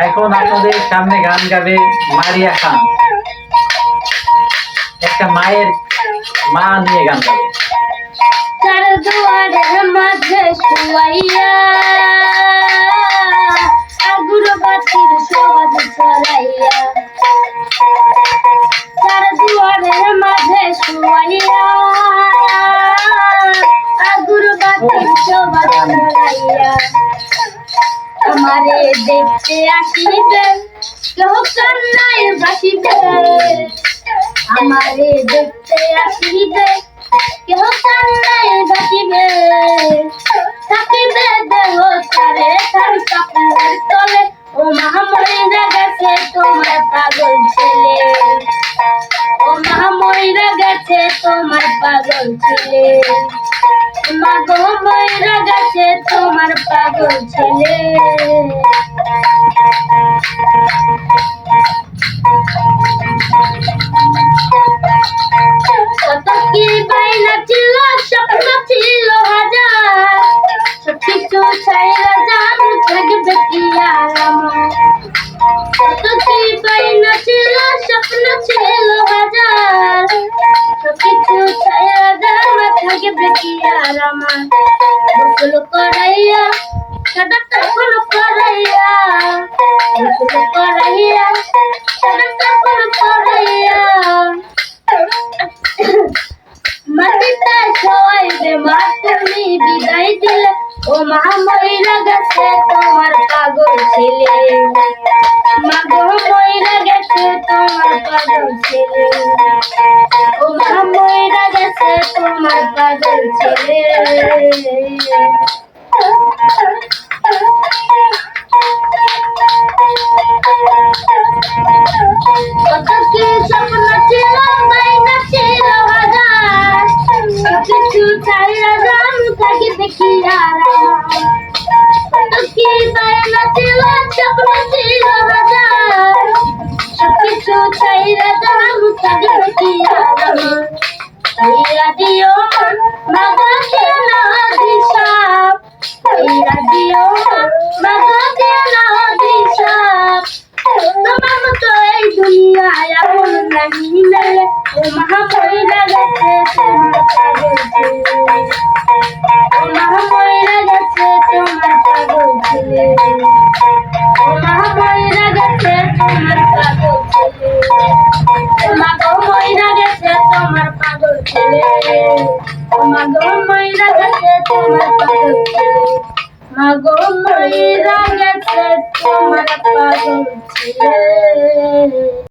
এখন আপনাদের সামনে গান গাবে মারিয়া খান। একটা মায়ের মা নিয়ে গান গাবে। চার দুয়ারের মাঝে শুয়াইয়া আগুরবাতির সবাদ ছড়াইয়া, চার দুয়ারের মাঝে শুয়াইয়া আগুরবাতির সবাদ ছড়াইয়া, আমারে দেখতে আসিবে কেহ কান্নায় ভাসিবে, আমারে দেখতে আসিবে কেহ কান্নায় ভাসিবে, থাকিবে দেহ তারে তার কাপড়ের তলে, ও মা মইরা গেছে তোমার পাগল ছেলে, ও মা মইরা গেছে তোমার পাগল ছেলে, মা গো মইরা গেছে তোমার পাগল ছেলে। কত কি বাইনা ছিল, স্বপ্ন ছিল হাজার, সবকিছু ছাইরা জান থাকবে কি আর আমার। কত কি বাইনা ছিল, স্বপ্ন ছিল হাজার, সবকিছু ছাইরা জান থাকবে কি আর আমার। গোসল করাইয়া সাদা কাপড় পরাইয়া, গোসল করাইয়া সাদা কাপড় পরাইয়া, মাটিতে শোয়াইবে মা তুমি বিদায় দিলে, ও মা মইরা গেছে তোমার পাগল ছেলে, মা গো মইরা গেছে তোমার পাগল ছেলে, ও মা মইরা গেছে তোমার পাগল ছেলে। কত কি স্বপ্ন ছিল, বাইনা ছিল হাজার, সবকিছু ছাইরা জান থাকিবে কি আর আমার। কত কি বাইনা ছিল, স্বপ্ন ছিল হাজার, সবকিছু ছাইরা জান থাকিবে কি আর আমার। ছাইরা দিও মা গো দিও না অভিশাপ, ছাইরা দিও মা গো দিও না অভিশাপ, তোমার মতো এই দুনিয়ায় আপন নাহি মেলে, ও মা মইরা গেছে তোমার পাগল ছেলে, ও মা মইরা গেছে তোমার পাগল ছেলে, ও মা মইরা গেছে তোমার পাগল ছেলে, ও মা গো মইরা গেছে তোমার পাগল ছেলে, ও মা গো মইরা গেছে তোমার পাগল ছেলে, মা গো মইরা গেছে তোমার পাগল ছেলে।